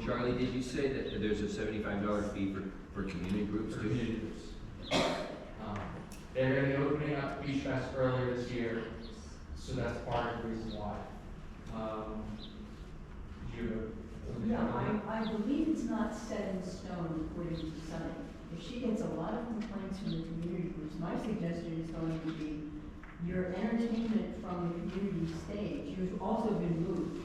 Charlie, did you say that there's a $75 fee for community groups For too? community groups. They're going to be opening up Beach Fest earlier this year, so that's part of the reason why. Yeah, I believe it's not set in stone according to Sunny. If she gets a lot of complaints from the community groups, my suggestion is going to be your entertainment from the community stage. You've also been moved.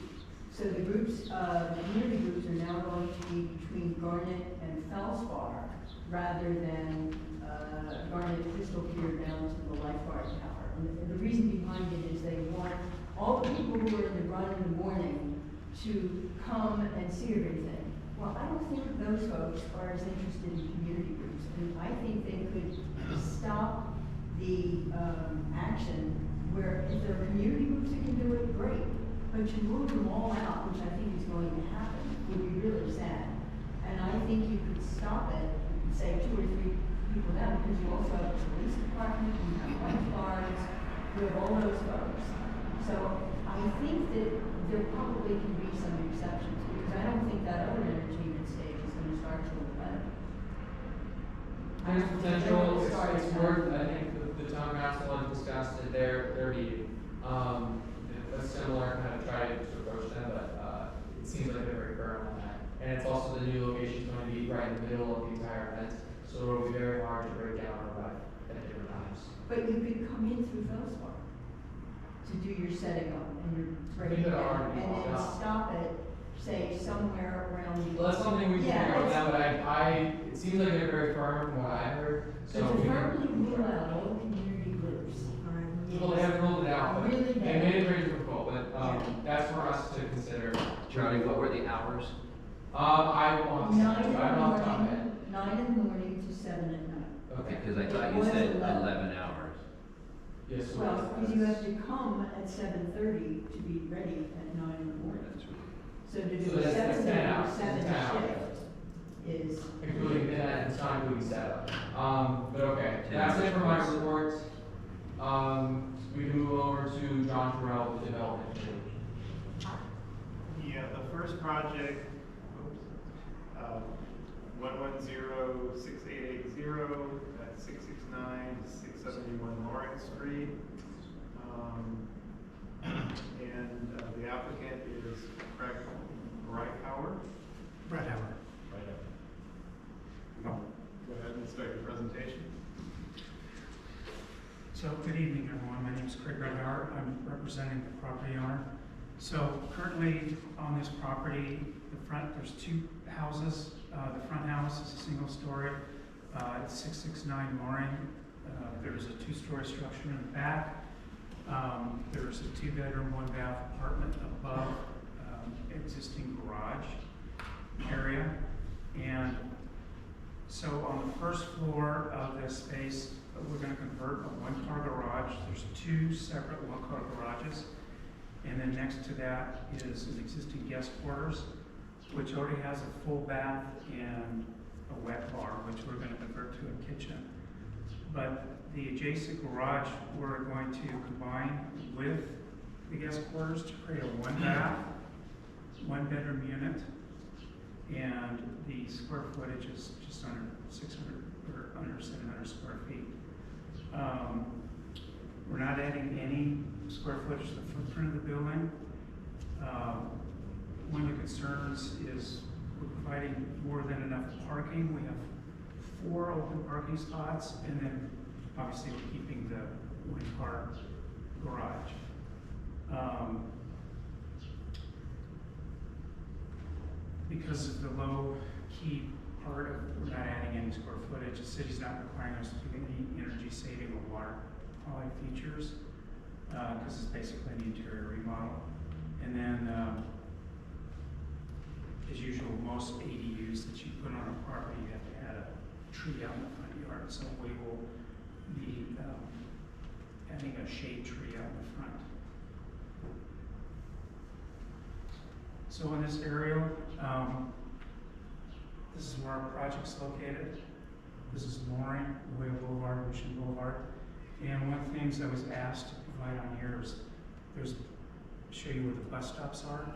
So the groups, the community groups are now going to be between Garnet and Felspar rather than Garnet Crystal Pier down to the lifeguard tower. And the reason behind it is they want all the people who are in the run in the morning to come and see everything. Well, I don't think those folks are as interested in community groups. And I think they could stop the action where if there are community groups that can do it, great. But to move them all out, which I think is going to happen, would be really sad. And I think you could stop it and say 2 or 3 people down, because you also have the police department, you have lifeguards, you have all those folks. So I think that there probably can be some exceptions, because I don't think that other entertainment stage is going to start till 11. There's potential, it's worth, I think the town council has discussed at their meeting. A similar kind of try to approach them, but it seems like they're very firm on that. And it's also the new location is going to be right in the middle of the entire event, so it'll be very hard to break down or run at different times. But you could come in through Felspar to do your setting up and your breaking could down, already and walk then out. stop it, say somewhere around the. Well, that's something we can figure out Yeah, now, but it seems like they're very firm from what I heard. so to firmly rule out all the community groups. Well, they haven't ruled it out, but Really they bad. made it very difficult, but that's for us to consider. Charlie, what were the hours? I want to, 9 in the I'm not on it. morning, 9 in the morning to 7 at night. Okay. Because I thought you It was said 11. 11 hours. Yes. so Well, that's- because you have to come at 7:30 to be ready at 9 in the morning. That's right. So to So do a that's 10 7 hours, to 7 10 hours. shift is. Including that, it's not including setup. But okay, 10 that's it for my hours. report. We can move over to John Terrell with the development. Yeah, the first project, 1106880 at 669 to 671 Lawrence Street. And the applicant is Craig Reichauer. Brett Howard. Go ahead and start your presentation. So, good evening, everyone. My name is Craig Howard. I'm representing the property owner. So, currently on this property, there's 2 houses. The front house is a single story. It's 669 Loring. There's a 2-story structure in the back. There's a 2-bedroom, 1-bath apartment above existing garage area. And so on the first floor of this space, we're going to convert a 1-car garage. There's 2 separate 1-car garages. And then next to that is an existing guest quarters, which already has a full bath and a wet bar, which we're going to convert to a kitchen. But the adjacent garage, we're going to combine with the guest quarters to create a 1-bath, 1-bedroom unit. And the square footage is just under 600 or under 700 square feet. We're not adding any square footage to the footprint of the building. One of the concerns is we're providing more than enough parking. We have 4 open parking spots, and then obviously we're keeping the 1-car garage. Because of the low key part of we're not adding any square footage, the city's not requiring us to do any energy saving or water quality features, because it's basically an interior remodel. And then, as usual, most ADUs that you put on a property, you have to add a tree out in the front yard. So we will be adding a shade tree out in the front. So in this area, this is where our project's located. This is Loring, Royal Boulevard, Ocean Boulevard. And one of the things I was asked to provide on here is show you where the bus stops are.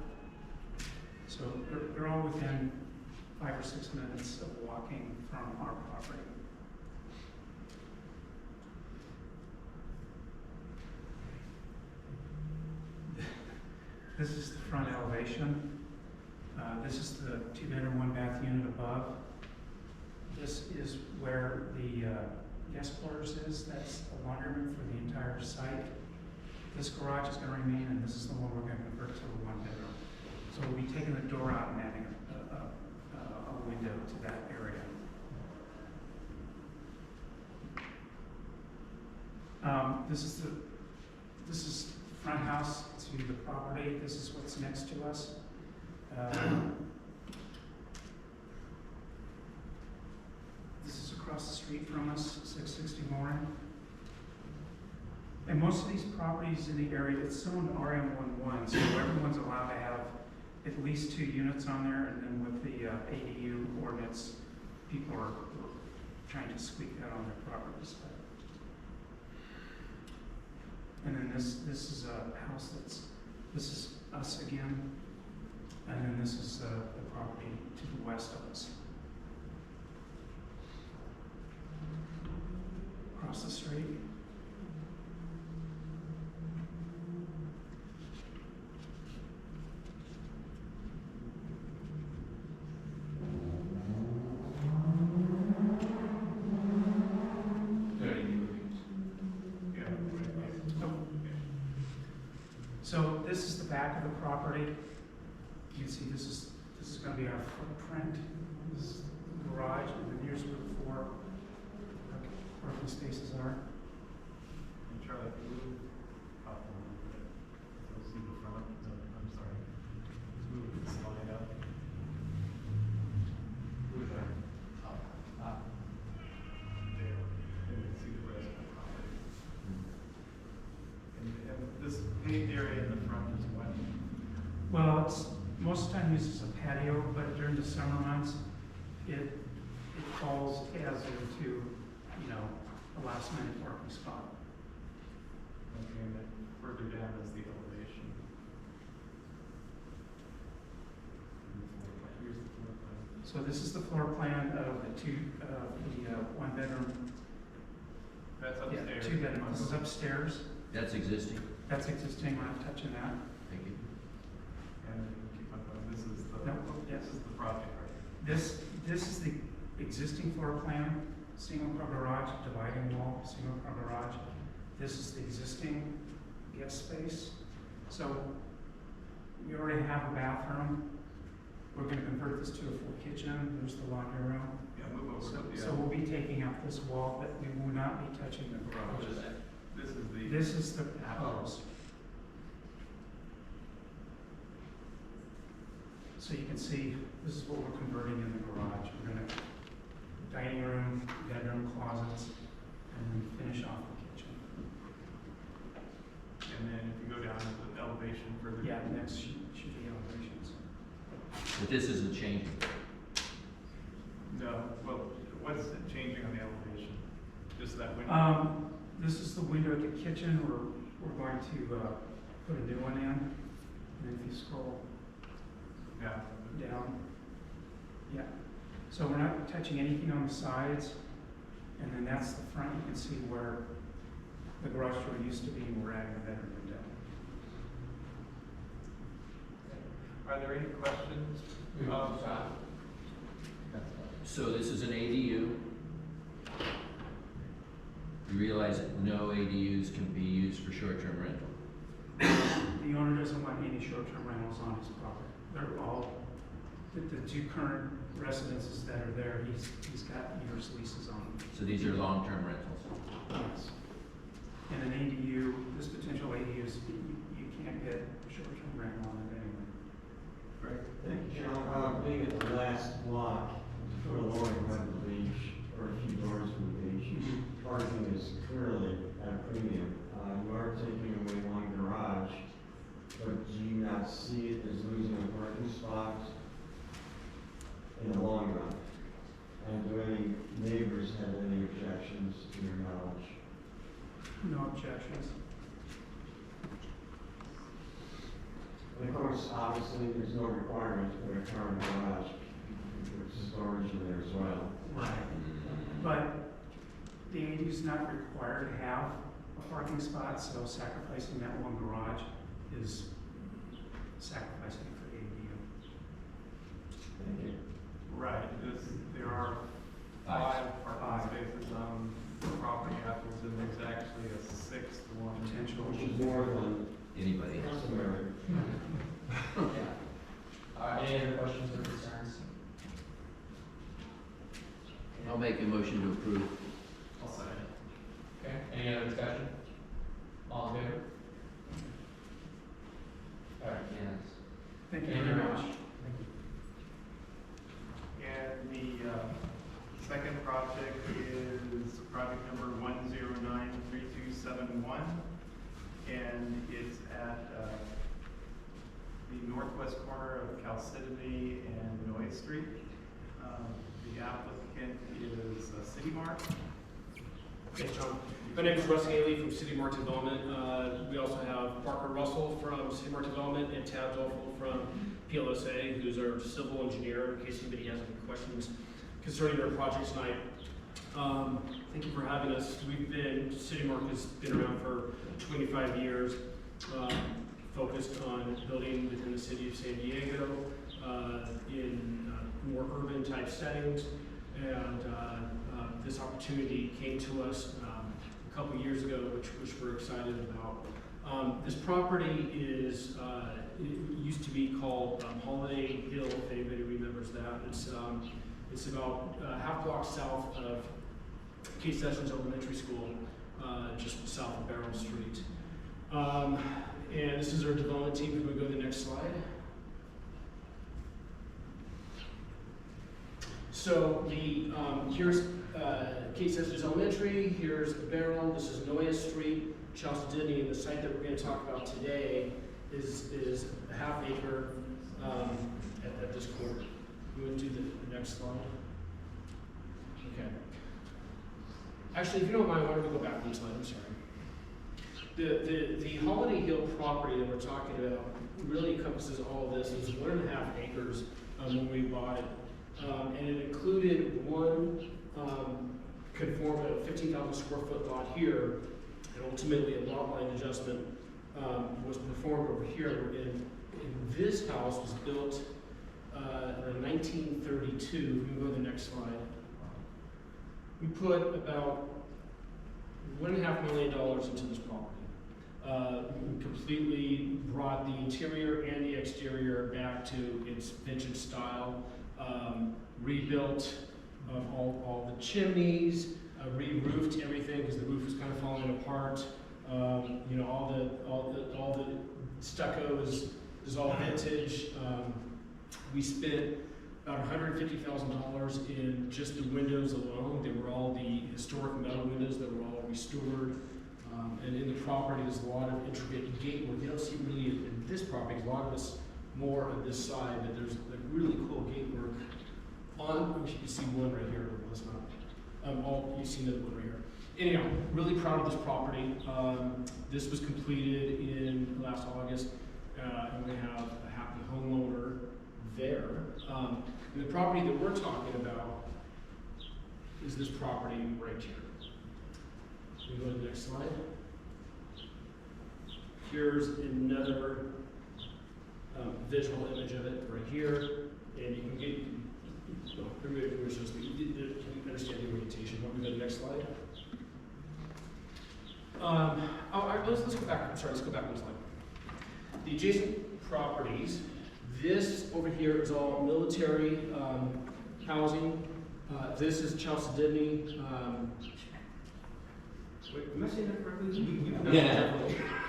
So they're all within 5 or 6 minutes of walking from our property. This is the front elevation. This is the 2-bedroom, 1-bath unit above. This is where the guest quarters is. That's the laundry room for the entire site. This garage is going to remain, and this is the one we're going to convert to a 1-bedroom. So we'll be taking the door out and adding a window to that area. This is the front house to the property. This is what's next to us. This is across the street from us, 660 Lauren. And most of these properties in the area, it's zoned RM11, so everyone's allowed to have at least 2 units on there, and then with the ADU ordinance, people are trying to squeak that on their properties. And then this is a house this is us again, and then this is the property to the west of us. Across the street. So this is the back of the property. You can see this is going to be our footprint. This is the garage, and then here's where the 4 parking spaces are. And Charlie, can you move up a little bit? So see the front, no, I'm sorry. Move the slide up. Move that up. There, and you can see the rest of the property. And this paved area in the front is what? Well, it's most of the time used as a patio, but during the summer months, it falls as into, a last minute parking spot. Okay, and then further down is the elevation. And the floor plan. Here's the floor plan. So this is the floor plan of the 1-bedroom. That's Yeah, upstairs. 2-bedroom. This is upstairs. That's existing, That's existing. We're not touching that. thank you. And then keep on going. This is the, No, this is the project, right? This is the existing floor plan, single-car garage, dividing wall, single-car garage. This is the existing guest space. So we already have a bathroom. We're going to convert this to a full kitchen. There's the laundry room. Yeah, move over to the, So we'll be taking out this wall, but we will not be touching the What is garage. that? This is the. This is the house. So you can see, this is what we're converting in the garage. We're gonna, dining room, bedroom, closets, and then finish off the kitchen. And then if you go down to the elevation further. Yeah, next should be elevations. But this isn't changing. No, well, what's changing on the elevation? Just that window? This is the window at the kitchen. We're going to put a new one in. And then if you scroll Yeah. down, yeah. So we're not touching anything on the sides. And then that's the front. You can see where the garage door used to be, and we're adding a bedroom window. Are there any questions? So this is an ADU. You realize that no ADUs can be used for short-term rental. The owner doesn't want any short-term rentals on his property. They're all, the 2 current residences that are there, he's got years leases on them. So these are long-term rentals. Yes. And an ADU, this potential ADU is, you can't get short-term rental on it anyway. Greg? Thank you, John. Being at the last block, before the Loring went to the beach, or a few doors from the beach, parking is clearly at a premium. You are taking away one garage, but do you not see it as losing a parking spot in the long run? And do any neighbors have any objections to your knowledge? No objections. And of course, house, obviously, there's no requirement to put a car in the garage. There's storage in there as well. Right. But the ADU is not required to have a parking spot, so sacrificing that one garage is sacrificing for the ADU. Thank you. Right, there are 5 parking spaces on the property afterwards, and there's actually a 6th one. Potential. Which is more than Anybody? customary. Any other questions or concerns? I'll make a motion to approve. I'll second it. Okay, any other discussion? All in favor? All right, yes. Thank you very much. And the second project is project number 1093271, and it's at the northwest corner of Chalcedony and Noy Street. The applicant is City Mart. Thanks, John. My name is Russ Haley from City Mart Development. We also have Parker Russell from City Mart Development and Tad Dolful from PLSA, who's our civil engineer, in case anybody has any questions concerning our project tonight. Thank you for having us. City Mart has been around for 25 years, focused on building within the city of San Diego in more urban type settings. And this opportunity came to us a couple years ago, which we're excited about. This property is, it used to be called Holiday Hill, if anybody remembers that. It's about half block south of Case Sessions Elementary School, just south of Barrel Street. And this is our development team. Can we go to the next slide? So here's Case Sessions Elementary, here's Barrel, this is Noya Street, Chalcedony, and the site that we're going to talk about today is a half acre at this corner. We would do the next slide. Okay. Actually, if you don't mind, why don't we go back one slide? I'm sorry. The Holiday Hill property that we're talking about really encompasses all of this. It's 1.5 acres when we bought it. And it included one conformed, a 15,000 square foot lot here, and ultimately a lot line adjustment was performed over here. And this house was built in 1932. We can go to the next slide. We put about $1.5 million into this property. We completely brought the interior and the exterior back to its vintage style. Rebuilt all the chimneys, re-roofed everything because the roof was kind of falling apart. You know, all the stucco is all vintage. We spent about $150,000 in just the windows alone. They were all the historic metal windows that were all restored. And in the property, there's a lot of intricate gate work. You don't see really in this property. A lot of it's more on this side, but there's like really cool gate work on. You can see one right here. Well, it's not. You see another one right here. Anyhow, really proud of this property. This was completed in last August, and we have a happy homeowner there. And the property that we're talking about is this property right here. Can we go to the next slide? Here's another visual image of it right here, and you can get, you understand the orientation. Want me to go to the next slide? Let's go back. I'm sorry, let's go back one slide. The adjacent properties. This over here is all military housing. This is Chalcedony. Wait, am I saying that correctly? Yeah.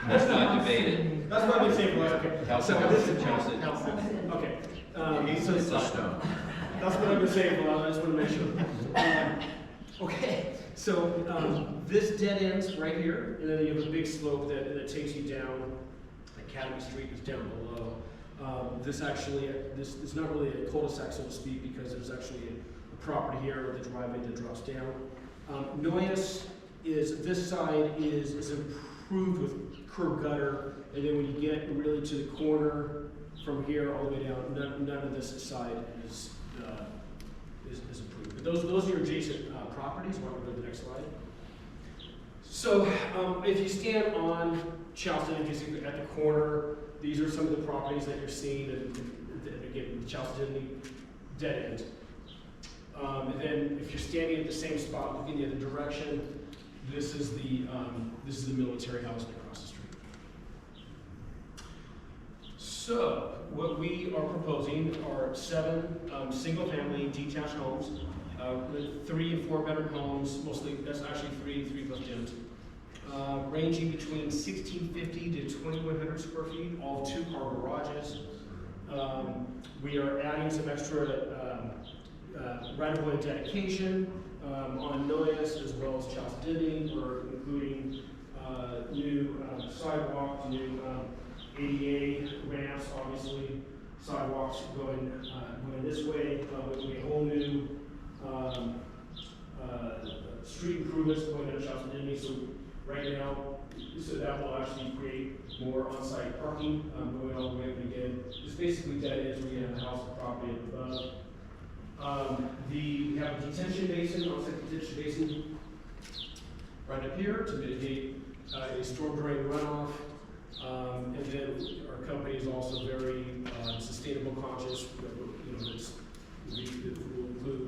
That's not debated. That's what I've been saying for the last, okay. Chalcedony. So this is Chalcedony. Okay. It's a stone. That's what I've been saying for a while. I just want to make sure. Okay. So this dead ends right here, and then you have a big slope that takes you down. Academy Street is down below. This actually, this is not really a cul-de-sac, so to speak, because there's actually a property here with a driveway that drops down. Noyes is, this side is improved with curb gutter, and then when you get really to the corner from here all the way down, none of this side is approved. But those are your adjacent properties. Why don't we go to the next slide? So if you stand on Charleston, basically at the corner, these are some of the properties that you're seeing. Again, Charleston dead end. And then if you're standing at the same spot, looking the other direction, this is the military housing across the street. So what we are proposing are 7 single-family detached homes, with 3 and 4 bedroom homes. Mostly, that's actually 3 plus gyms, ranging between 1,650 to 2,100 square feet. All 2-car garages. We are adding some extra right-of-way dedication on Noyes as well as Chalcedony. We're including new sidewalk, new ADA ramps, obviously sidewalks going this way. With a whole new street improvements going up Chalcedony. So right now, so that will actually create more on-site parking going all the way up again. It's basically dead ends where you have the house and property up above. We have a detention basin, on-site detention basin right up here to mitigate a storm drain runoff. And then our company is also very sustainable conscious. We will include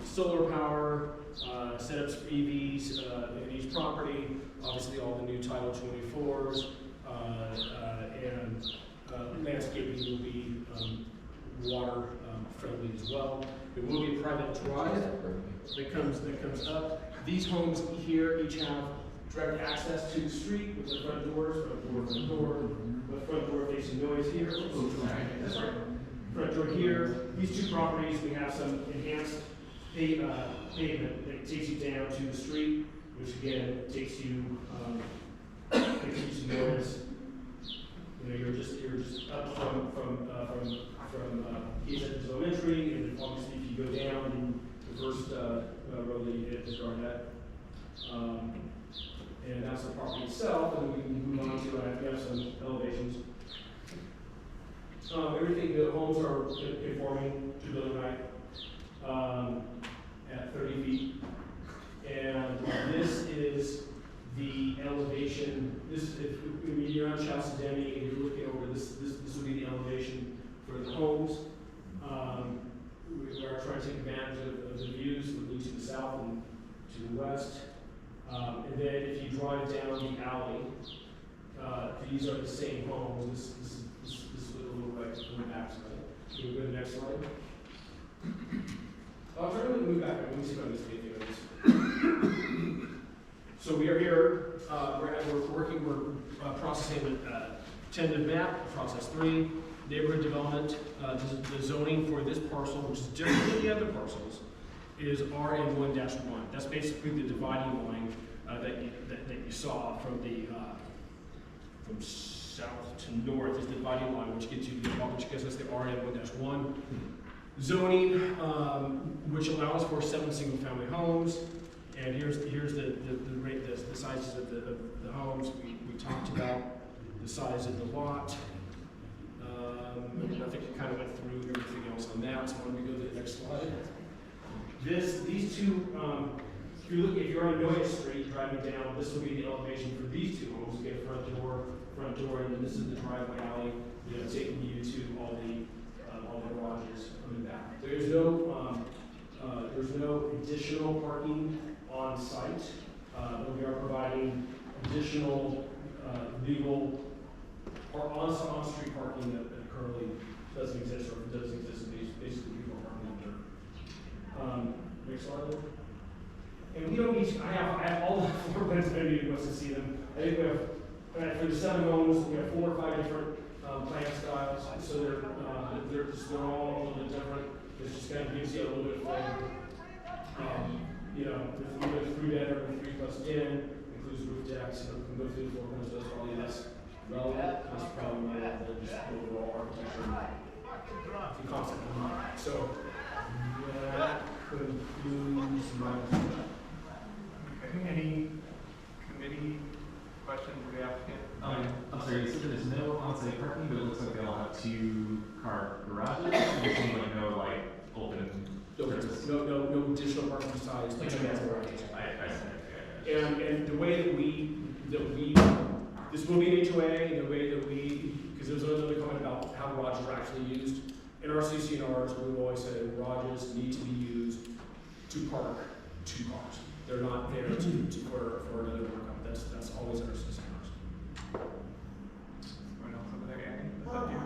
solar power, setups for EVs in each property, obviously all the new Title 24s, and landscaping will be water friendly as well. There will be a private drive that comes up. These homes here each have direct access to the street with the front doors, front door facing Noyes here. That's right. Front door here. These 2 properties, we have some enhanced pavement that takes you down to the street, which again takes you to Noyes. You're just up from East Edmonds Elementary, and then obviously if you go down, the first road that you hit is Garnett. And that's the property itself, and we can move on to we have some elevations. Everything, the homes are conforming to building height at 30 feet. And this is the elevation. This is if you're on Chalcedony and you're looking over this would be the elevation for the homes. We are trying to take advantage of the views that lead to the south and to the west. And then if you drive down the alley, these are the same homes. This is what it will look like from the back side. Can we go to the next slide? I'll try to move back. Let me see if I missed anything on this. So we are here. We're processing the tentative map, process 3, neighborhood development. The zoning for this parcel, which is different than the other parcels, is RN1-1. That's basically the dividing line that you saw from from south to north is the dividing line, which gets us the RN1-1 zoning, which allows for 7 single-family homes. And here's the sizes of the homes we talked about, the size of the lot. I think you kind of went through everything else on that. So why don't we go to the next slide? These 2, if you're on Noyes Street driving down, this will be the elevation for these 2 homes. You get a front door, and then this is the driveway alley, taking you to all the garages on the back. There's no additional parking on site, but we are providing additional legal or on-street parking that currently doesn't exist, or does exist, basically people parking out there. Next slide. And we don't need. I have all the floor plans if anybody wants to see them. I think we have for the 7 homes, we have 4 or 5 different plan styles. So they're all a little bit different. This just kind of gives you a little bit of flavor. With 3 bedroom, 3 plus den, includes roof decks, can go through the 4 corners, that's probably less relevant. That's probably more than just overall architecture and concept. So that concludes my. Okay, any committee questions of the applicant? I'm sorry, you said there's no on-site parking, but it looks like they all have two-car garages, and there's like no, like, open. No additional parking besides, like, that's where I see. And the way that we, this will be an HOA, and the way that because there was another comment about how garages are actually used. In our CCNRs, we've always said garages need to be used to park 2 cars. They're not there for another workout. That's always in our CCNRs. Someone else over there, Annie? Is Well, that you?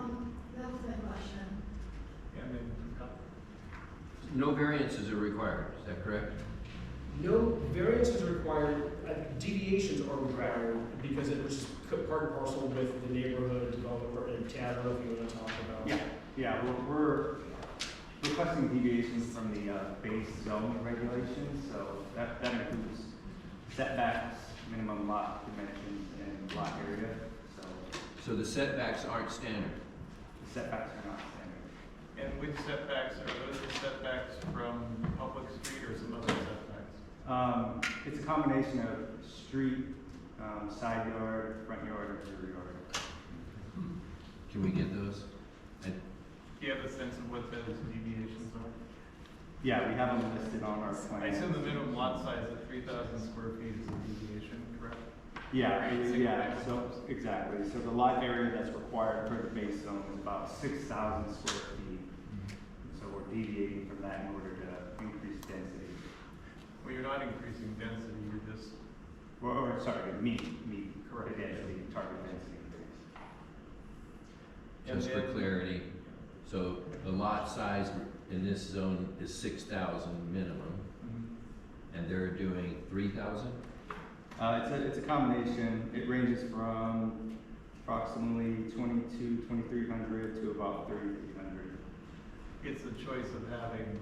that was my question. Yeah, and then, No variances are required, is that correct? No variances are required, deviations are required, because it was just part and parcel with the neighborhood developer, and Tad, I don't know if you want to talk about. Yeah, we're requesting deviations from the base zone regulations, so that includes setbacks, minimum lot dimensions, and lot area, so So the setbacks aren't standard. the setbacks are not standard. and which setbacks, are those the setbacks from public street or some other setbacks? It's a combination of street, side yard, front yard, and rear yard. Can we get those? And Do you have a sense of what those deviations are? Yeah, we have them listed on our plan. I assume the minimum lot size of 3,000 square feet is a deviation, correct? Yeah, Right, yeah, single so, exactly. So the lot area that's required for the base zone is about 6,000 square feet. So we're deviating from that in order to increase density. Well, you're not increasing density, you're just, Or sorry, meet Correct. the density, target density. And just for then- clarity, so the lot size in this zone is 6,000 minimum, and they're doing 3,000? It's a combination. It ranges from approximately 2,300 to about 3,300. it's a choice of having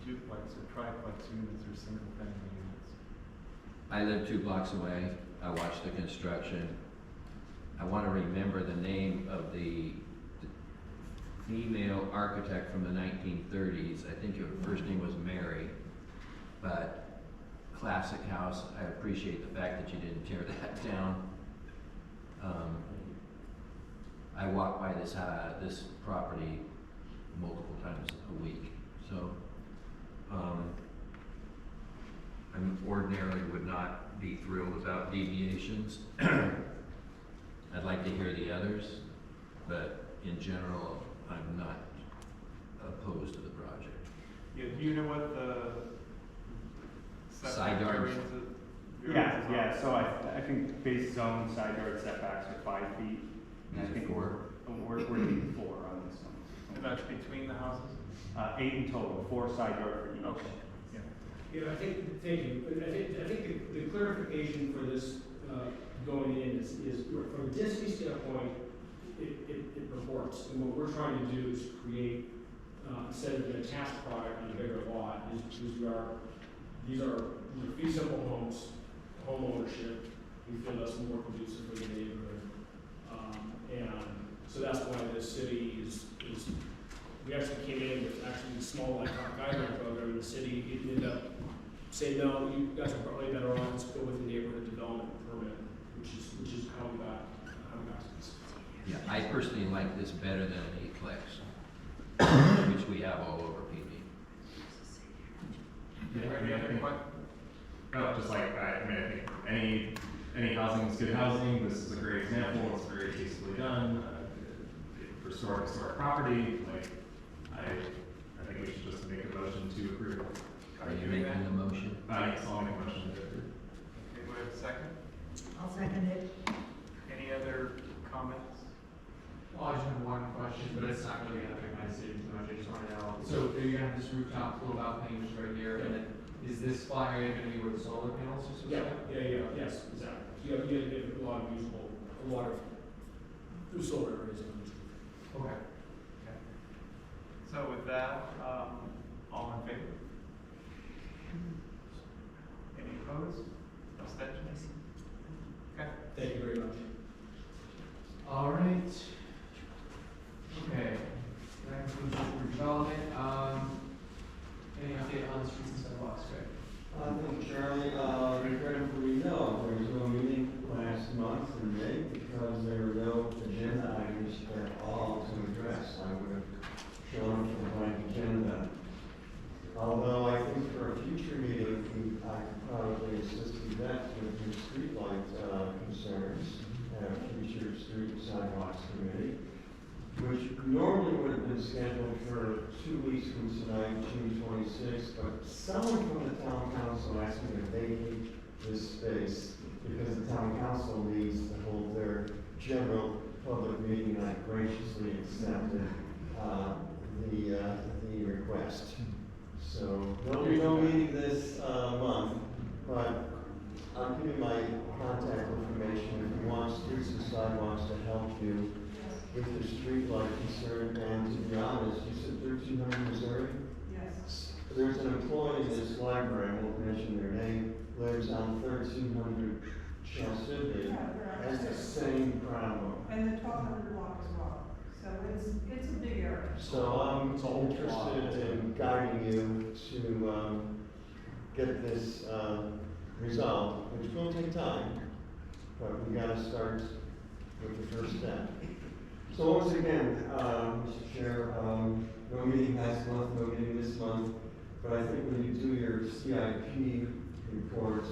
duplex or triplex units or single family units. I live 2 blocks away, I watched the construction. I want to remember the name of the female architect from the 1930s. I think her first name was Mary, but classic house. I appreciate the fact that you didn't tear that down. I walk by this property multiple times a week, so I ordinarily would not be thrilled about deviations. I'd like to hear the others, but in general, I'm not opposed to the project. Yeah, do you know what the Side yards. variances are? Yeah, so I think base zone side yard setbacks are 5 feet. And I Is it think 4? we're doing 4 on this one. And that's between the houses? 8 in total, 4 side yard for each. Okay, yeah. Yeah, thank you. I think the clarification for this, going in is from a density standpoint, it purports. And what we're trying to do is create, instead of an attached product in a bigger lot, these are fee simple homes, home ownership. We feel that's more conducive for the neighborhood. And so that's why the city is, we actually came in with actually a small like guideline program in the city. It ended up saying, no, you guys are probably better off, let's go with the neighborhood development permit, which is how we got to this. Yeah, I personally like this better than an 8-plex, which we have all over PB. Any other questions? No, just like, I mean, I think any housing is good housing. This is a great example. It's very tastefully done. For historic property, like, I think we should just make a motion to approve. Are you making a motion? Yes, I'll make a motion to approve. Okay, do I have a second? I'll second it. Any other comments? Well, I just have one question, but it's not really gonna affect my decision too much, I just wanna know, so are you gonna have this rooftop cool balcony just right here, and then is this flat area gonna be where the solar panels are supposed to be? Yes, exactly. You have a lot of solar areas on this. Okay. So with that, all in favor? Any opposed? Abstentions? Okay. Thank you very much. All right. Okay, that concludes the development. Any update on the streets and sidewalks, Greg? Thank you, Charlie. Regarding for renewal, there was no meeting last month in May because there was Street and Sidewalks Committee, which normally would have been scheduled for 2 weeks from tonight, June 26th, but someone from the town council asked me to vacate this space because the town council needs to hold their general public meeting, and I graciously accepted the request. So there'll be no meeting this month, but I'll give you my contact information if you want Streets and Sidewalks to help you with your streetlight concern. And to be honest, you said 1300 Missouri? Yes. There's an employee in this library, I won't mention their name, lives on 1300 Chelsea, Yeah, they're has the upstairs. same problem. And the 1200 block as well. So it's a big area. So I'm It's a whole plot. interested in guiding you to get this resolved, which will take time, but we gotta start with the first step. So once again, Mr. Chair, no meeting last month, no meeting this month, but I think when you do your CIP report,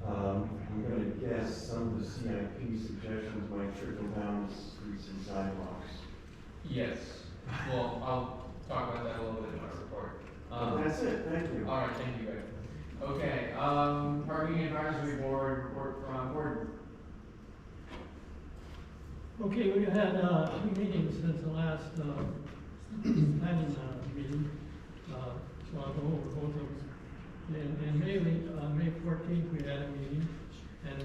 I'm gonna guess some of the CIP suggestions might trickle down to streets and sidewalks. Yes, well, I'll talk about that a little bit in my report. That's it, thank you. All right, thank you, guys. Okay, Parking Advisory Board, report from Gordon. Okay, we had, 2 meetings since the last, planning, meeting, so I'll go over both of them. In May, May 14th, we had a meeting, and,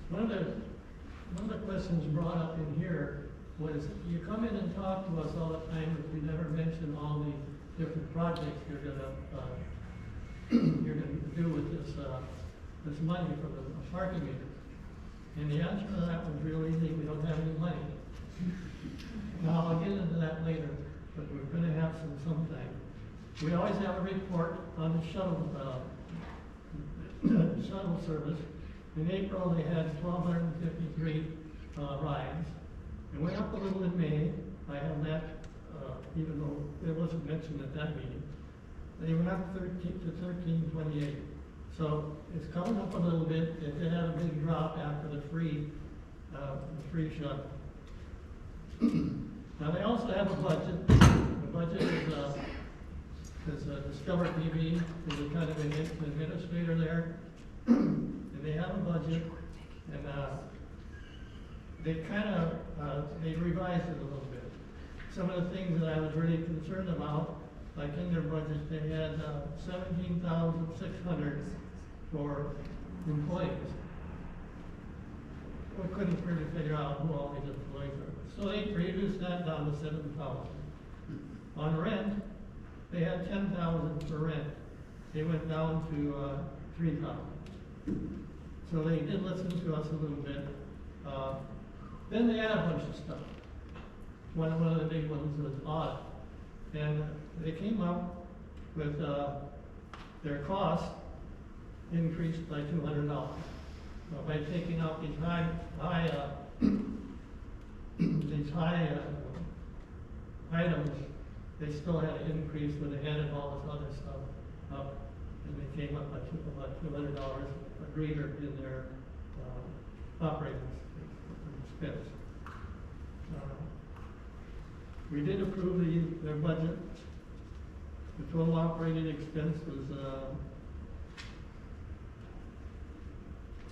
one of the questions brought up in here was, you come in and talk to us all the time, but we never mention all the different projects you're gonna do with this money from the parking meters. And the answer to that was real easy, we don't have any money. Now, I'll get into that later, but we're gonna have sometime. We always have a report on the shuttle, shuttle service. In April, they had 1,253 rides. It went up a little in May, I have that, even though it wasn't mentioned at that meeting. They went up 1328. So it's coming up a little bit. It did have a big drop after the free shuttle. Now they also have a budget. The budget is Discover TV, is a kind of an administrator there. And they have a budget, and they kind of, they revised it a little bit. Some of the things that I was really concerned about, like in their budget, they had 17,600 for employees. We couldn't really figure out who all these employees are. So they reduced that down to 7,000. On rent, they had 10,000 for rent. They went down to 3,000. So they did listen to us a little bit. Then they had a bunch of stuff. One of the big ones was audit. And they came up with their cost increased by $200. By taking out these high items, they still had an increase when they added all this other stuff up, and they came up by about $200 a greater in their operating expense. We did approve their budget. The total operating expense was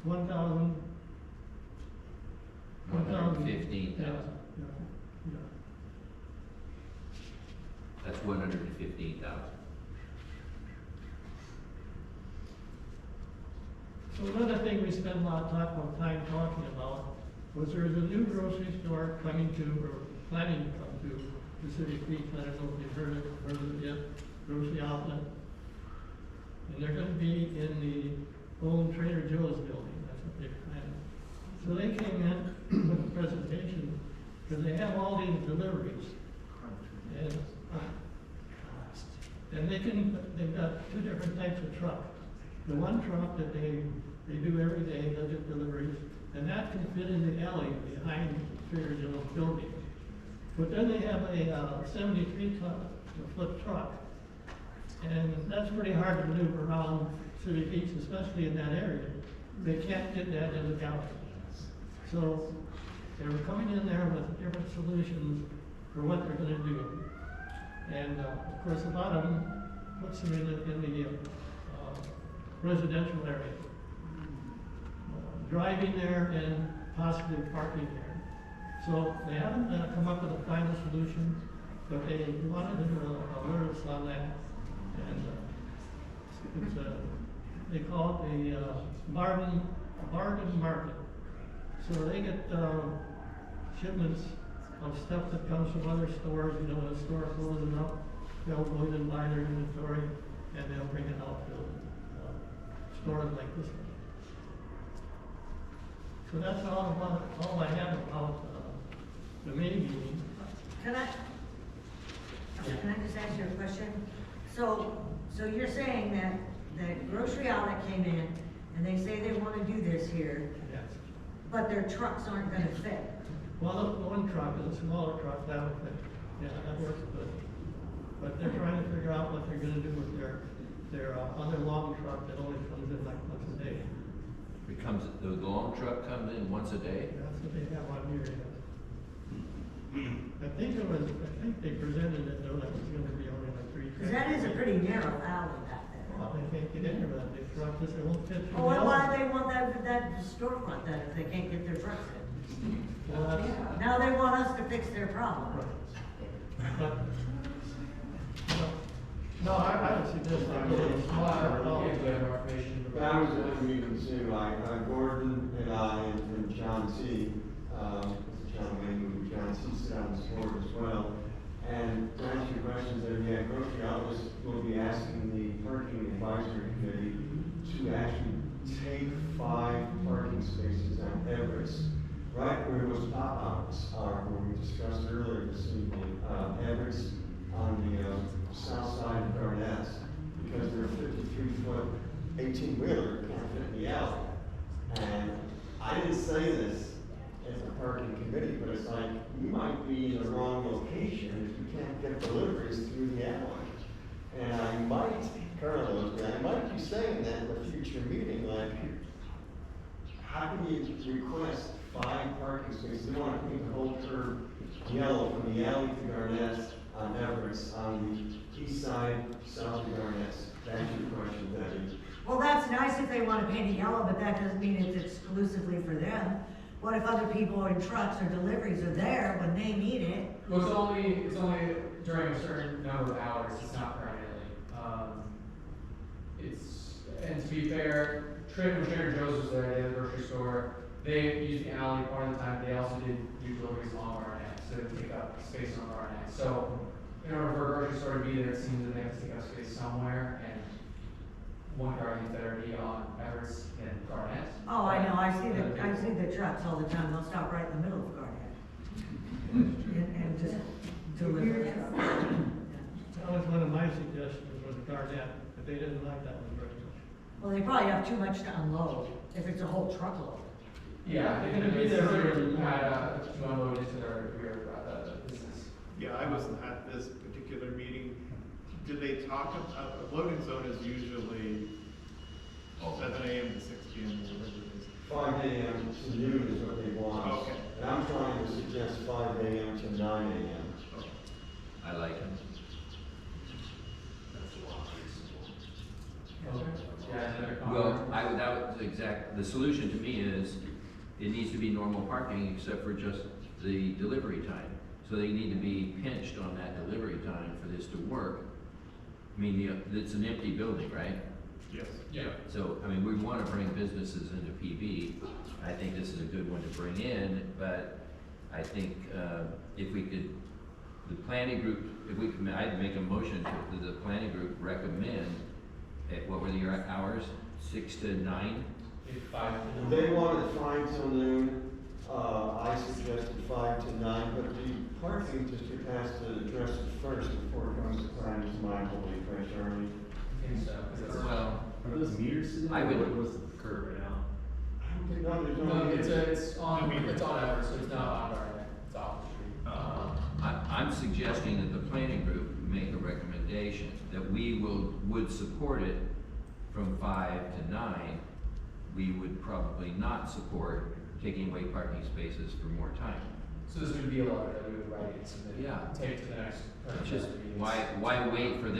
$1,015,000. Yeah. That's 115,000. So another thing we spent a lot of time talking about was there's a new grocery store coming to, or planning to come to the city of Peach. I don't know if you've heard of it yet, grocery outlet. And they're gonna be in the old Trader Joe's building, that's what they're planning. So they came in with a presentation, because they have all these deliveries. And they've got 2 different types of truck. The one truck that they do every day, does it deliveries, and that can fit in the alley behind Trader Joe's building. But then they have a 73-foot truck, and that's pretty hard to maneuver around City Beach, especially in that area. They can't get that in the gallery. So They were coming in there with different solutions for what they're gonna do. And, of course, a lot of them puts them in the residential area. Driving there and possibly parking there. So they haven't come up with a final solution, but they wanted to alert us on that. And it's they call it a bargain market. So they get shipments of stuff that comes from other stores, you know, the store closing up, they'll go in and buy their inventory, and they'll bring it out to stores like this one. So that's all I have about the main meeting. Can I just ask you a question? So you're saying that the grocery outlet came in and they say they want to do this here, Yes. but their trucks aren't gonna fit. Well, the one truck is a smaller truck, that would fit. Yeah, that works good. But they're trying to figure out what they're gonna do with their other long truck that only comes in like once a day. The long truck comes in once a day? That's what they have on here, yes. I think they presented it, though, that was gonna be only like 3 trucks. Cause that is a pretty narrow alley back there. Well, they can't get in there with that big truck, because it won't fit through Oh, the well, why alley. do they want that storefront then if they can't get their trucks in? Well, that's, Now they want us to fix their problem. but, no, I would suggest that it's smaller. I'll give you more information. That was at the meeting too, Gordon and I and John C., John Wayne and John C. sit on this board as well. And to answer your questions, yeah, grocery outlets will be asking the parking advisory committee to actually take 5 parking spaces on Everett's, right where those pop-outs are, where we discussed earlier this evening, Everett's on the south side of Garnett, because they're 53-foot 18-wheeler, can't fit in the alley. And I didn't say this as a parking committee, but it's like, you might be in the wrong location if you can't get deliveries through the alley. And I might, Carlos, I might be saying that in a future meeting, like, how can you request 5 parking spaces? They want to paint the whole curb yellow from the alley to Garnett on Everett's on the east side, south of Garnett. That's your question, Debbie. Well, that's nice if they want to paint it yellow, but that doesn't mean it's exclusively for them. What if other people in trucks or deliveries are there when they need it? Well, it's only during a certain number of hours, it's not permanently. And to be fair, when Trader Joe's was there, the grocery store, they used the alley part of the time, they also did do deliveries along Barnett, so they take up space on Barnett. So, in order for a grocery store to be there, it seems that they have to take up space somewhere, and one could argue better be on Everett's than Garnett. Oh, I know, I see the trucks all the time, they'll stop right in the middle of Garnett. And just deliver trucks. That was one of my suggestions, was Garnett, but they didn't like that one very much. Well, they probably have too much to unload, if it's a whole truckload. Yeah, they're gonna be there to unload into their rear business. Yeah, I wasn't at this particular meeting. Did they talk about, loading zone is usually 7 a.m. to 6 p.m. or whatever it is. 5 a.m. to noon is what they want. Okay. And I'm trying to suggest 5 a.m. to 9 a.m. I like it. Okay. Yeah, another Well, comment? that was the solution to me is, it needs to be normal parking except for just the delivery time. So they need to be pinched on that delivery time for this to work. I mean, it's an empty building, right? Yes. Yeah. So, I mean, we want to bring businesses into PB. I think this is a good one to bring in, but I think if we could, the planning group, I'd make a motion to the planning group recommend, what were the hours? 6 to 9? 5 to They wanted 5 till noon. I suggested 5 to 9, but the parking district has to address it first before it comes to planning to mind, I believe, right, Charlie? I think so. 'Cause it's- Well, Are those meters today? I would- What was the curve right now? No, there's no. No, it's on Everett, so it's not on Garnett, it's off the street. I'm suggesting that the planning group make a recommendation, that we would support it from 5 to 9. We would probably not support taking away parking spaces for more time. So this would be a letter that we would write and submit, Yeah. take to the next. It's just, why wait for them